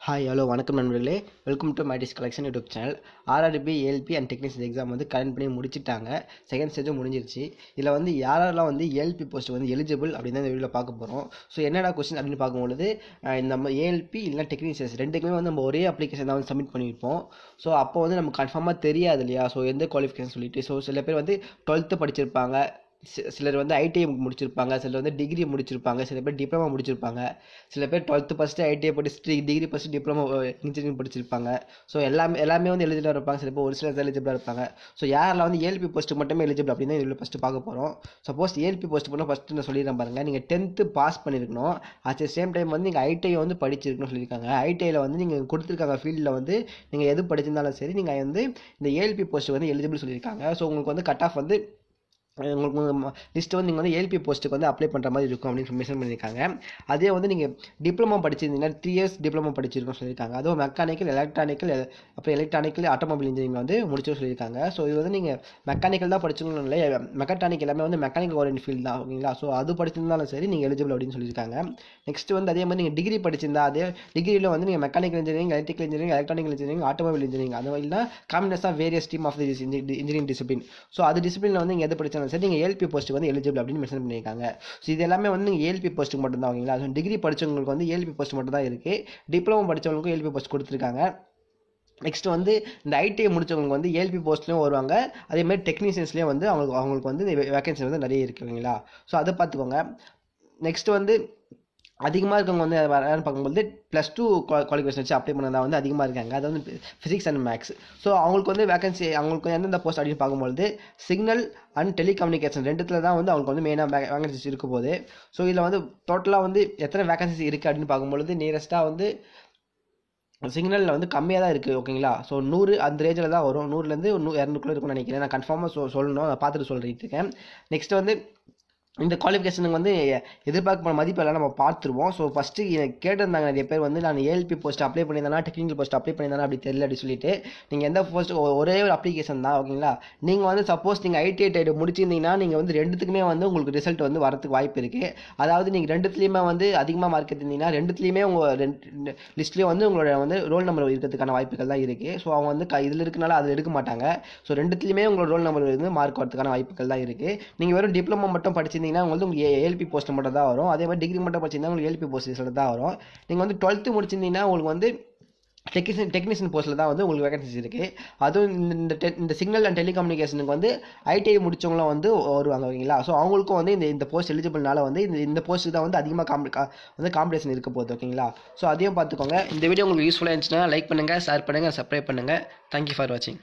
Hi hello வணக்கம் நண்பர்களே, welcome to மைடிஸ் collection YouTube channel. RRB ALP and technician exam வந்து கரண்ட் பண்ணி முடிச்சிட்டாங்க. செகண்ட் ஸ்டேஜும் முடிஞ்சிருச்சு. இதில் வந்து யாரெல்லாம் வந்து ஏஎல்பி போஸ்ட் வந்து எலிஜிபிள் அப்படின்னு இந்த வீடியோவில் பார்க்க போகிறோம். ஸோ என்னடா கொஸ்டின் அப்படின்னு பார்க்கும்பொழுது நம்ம ஏஎல்பி இல்லைனா டெக்னீஷியன்ஸ் ரெண்டுக்குமே வந்து நம்ம ஒரே அப்ளிகேஷன் தான் வந்து சப்மிட் பண்ணியிருப்போம். ஸோ அப்போ வந்து நமக்கு கன்ஃபார்மாக தெரியாது இல்லையா, ஸோ எந்த குவாலிஃபிகேஷன் சொல்லிட்டு. ஸோ சில பேர் வந்து 12th படிச்சிருப்பாங்க, சிலர் வந்து ஐடிஐ முடிச்சிருப்பாங்க, சிலர் வந்து டிகிரி முடிச்சிருப்பாங்க, சில பேர் டிப்ளமா முடிச்சிருப்பாங்க, சில பேர் 12th ஃபஸ்ட்டு ஐடிஐ படிச்சுட்டு டிகிரி ஃபஸ்ட்டு டிப்ளமோ இன்ஜினியரிங் படிச்சிருப்பாங்க. ஸோ எல்லாமே வந்து எலிஜிபிளாக இருப்பாங்க. சில பேர் ஒரு சிலர் எலிஜிபிளாக இருப்பாங்க. ஸோ யாரெல்லாம் வந்து ஏஎல்பி போஸ்ட்டு மட்டுமே எலிஜிபிள் அப்படின்னு தான் இதில் ஃபஸ்ட்டு பார்க்க போகிறோம். சப்போஸ் ஏஎல்பி போஸ்ட் பண்ணால் ஃபஸ்ட்டு நான் சொல்லிடுறேன் பாருங்கள். நீங்கள் 10th பாஸ் பண்ணியிருக்கணும். அட் த சேம் டைம் வந்து நீங்கள் ஐடிஐ வந்து படிச்சிருக்கணும்னு சொல்லியிருக்காங்க. ஐடிஐயில் வந்து நீங்கள் கொடுத்துருக்காங்க ஃபீல்டில் வந்து நீங்கள் எது படிச்சிருந்தாலும் சரி, நீங்கள் வந்து இந்த ஏஎல்பி போஸ்ட்டு வந்து எலிஜிபிள் சொல்லியிருக்காங்க. ஸோ உங்களுக்கு வந்து கட் ஆஃப் வந்து உங்களுக்கு லிஸ்ட்டு வந்து நீங்கள் வந்து ஏஎல்பி போஸ்ட்டுக்கு வந்து அப்ளை பண்ணுற மாதிரி இருக்கும் அப்படின்னு மென்ஷன் பண்ணியிருக்காங்க. அதே வந்து நீங்கள் டிப்ளமோ படிச்சிருந்தீங்கன்னா 3 years டிப்ளமோ படிச்சிருக்கோம்னு சொல்லியிருக்காங்க. அதுவும் மெக்கானிக்கல், எலக்ட்ரானிக்கல், அப்புறம் எலக்ட்ரானிக்கல், ஆட்டோமொபைல் இன்ஜினியரிங் வந்து முடிச்சுன்னு சொல்லியிருக்காங்க. ஸோ இது வந்து நீங்கள் மெக்கானிக்கல் தான் படிச்சிருக்கணும் இல்லை, மெக்கானிக் எல்லாமே வந்து மெக்கானிக்கல் ஓரியன்ட் ஃபீல்டு தான், ஓகேங்களா. ஸோ அது படிச்சிருந்தாலும் சரி நீங்கள் எலிஜிபிள் அப்படின்னு சொல்லியிருக்காங்க. நெக்ஸ்ட் வந்து அதே மாதிரி நீங்கள் டிகிரி படிச்சிருந்தா அதே டிகிரியில் வந்து நீங்கள் mechanical engineering, electrical engineering, electronical engineering, automobile engineering, அது மாதிரிலாம் combination of various team of the engineering discipline. So அது டிசிப்ளினில் வந்து நீங்கள் எது படித்தாலும் சரி நீங்கள் ஏஎல்பி போஸ்ட் வந்து எலிஜிபிள் அப்படின்னு மென்ஷன் பண்ணியிருக்காங்க. ஸோ இது எல்லாமே வந்து நீங்கள் ஏஎல்பி போஸ்ட்டுக்கு மட்டும் தான், ஓகேங்களா. ஸோ டிகிரி படித்தவங்களுக்கு வந்து ஏஎல்பி போஸ்ட் மட்டும் தான் இருக்குது. டிப்ளமோ படித்தவங்களுக்கும் ஏஎல்பி போஸ்ட் கொடுத்துருக்காங்க. நெக்ஸ்ட் வந்து இந்த ஐடிஐ முடித்தவங்களுக்கு வந்து ஏஎல்பி போஸ்ட்லேயும் வருவாங்க. அதேமாதிரி டெக்னீஷியன்ஸ்லேயும் வந்து அவங்களுக்கு வந்து வேகன்சி வந்து நிறைய இருக்குது, ஓகேங்களா. ஸோ அதை பார்த்துக்கோங்க. நெக்ஸ்ட் வந்து அதிகமாக இருக்கவங்க வந்து யாருன்னு பார்க்கும்போது +2 குவாலிஃபிகேஷன் வச்சு அப்ளை பண்ணதான் வந்து அதிகமாக இருக்காங்க. அது வந்து ஃபிசிக்ஸ் அண்ட் மேக்ஸ். ஸோ அவங்களுக்கு வந்து வேகன்சி, அவங்களுக்கு எந்தெந்த போஸ்ட் அப்படின்னு பார்க்கும்போது சிக்னல் அண்ட் டெலிகம்யூனிகேஷன் ரெண்டுத்தில் தான் வந்து அவங்களுக்கு வந்து மெயினாக வேகன்சிஸ் இருக்கும் போது. ஸோ இதில் வந்து டோட்டலாக வந்து எத்தனை வேகன்சிஸ் இருக்குது அப்படின்னு பார்க்கும்பொழுது நியரஸ்ட்டாக வந்து சிக்னலில் வந்து கம்மியாக தான் இருக்குது, ஓகேங்களா. ஸோ 100 அந்த ரேஞ்சில் தான் வரும். 100லேருந்து 200 இருக்குன்னு நினைக்கிறேன். நான் கன்ஃபார்மாக சொல்லணும், நான் பார்த்துட்டு சொல்லிட்டு இருக்கேன். நெக்ஸ்ட் வந்து இந்த குவாலிஃபிகேஷனுக்கு வந்து எதிர்பார்க்க மதிப்பு எல்லாம் நம்ம பார்த்துருவோம். ஸோ ஃபஸ்ட்டு கேட்டிருந்தாங்க நிறைய பேர் வந்து, நான் ஏஎல்பி போஸ்ட் அப்ளை பண்ணியிருந்தேன்னா டெக்னிக்கல் போஸ்ட் அப்ளை பண்ணியிருந்தேன்னா அப்படி தெரியல அப்படின்னு சொல்லிட்டு. நீங்கள் எந்த போஸ்ட் ஒரே ஒரு அப்ளிகேஷன் தான், ஓகேங்களா. நீங்கள் வந்து சப்போஸ் நீங்கள் ஐடிஐ டைடு முடிச்சிருந்தீங்கன்னா நீங்கள் வந்து ரெண்டுத்துக்குமே வந்து உங்களுக்கு ரிசல்ட் வந்து வரதுக்கு வாய்ப்பு இருக்குது. அதாவது நீங்கள் ரெண்டுத்துலேயுமே வந்து அதிகமாக மார்க் எடுத்திருந்தீங்கன்னா ரெண்டுத்துலேயுமே உங்கள் லிஸ்ட்லேயும் வந்து உங்களோட வந்து ரோல் நம்பர் இருக்கிறதுக்கான வாய்ப்புகள் தான் இருக்குது. ஸோ அவங்க வந்து இதில் இருக்கனால அதில் எடுக்க மாட்டாங்க. ஸோ ரெண்டுத்துலேயுமே உங்களோட ரோல் நம்பர் வந்து மார்க் வரதுக்கான வாய்ப்புகள் தான் இருக்குது. நீங்கள் வெறும் டிப்ளமோ மட்டும் படிச்சிருந்தீங்கன்னா உங்களுக்கு ஏஎல்பி போஸ்ட் மட்டும் தான் வரும். அதே மாதிரி டிகிரி மட்டும் படிச்சிருந்தா உங்களுக்கு ஏஎல்பி போஸ்ட் ரிசல்ட் தான் வரும். நீங்கள் வந்து 12th முடிச்சிருந்தீங்கன்னா உங்களுக்கு வந்து டெக்னீஷியன் போஸ்ட்டில் தான் வந்து உங்களுக்கு வேகன்சிஸ் இருக்குது. அதுவும் இந்த சிக்னல் அண்ட் டெலிகம்யூனிகேஷனுக்கு வந்து ஐடிஐ முடித்தவங்களும் வந்து வருவாங்க, ஓகேங்களா. ஸோ அவங்களுக்கும் வந்து இந்த போஸ்ட் எலிஜிபிள்னால வந்து இந்த போஸ்ட்டுக்கு தான் வந்து அதிகமாக வந்து காம்படிஷன் இருக்க போகுது, ஓகேங்களா. ஸோ அதையும் பார்த்துக்கோங்க. இந்த வீடியோ உங்களுக்கு யூஸ்ஃபுல்லாக இருந்துச்சுன்னா லைக் பண்ணுங்கள், ஷேர் பண்ணுங்கள், சப்ஸ்கிரைப் பண்ணுங்கள். தேங்க்யூ ஃபார் வாட்சிங்.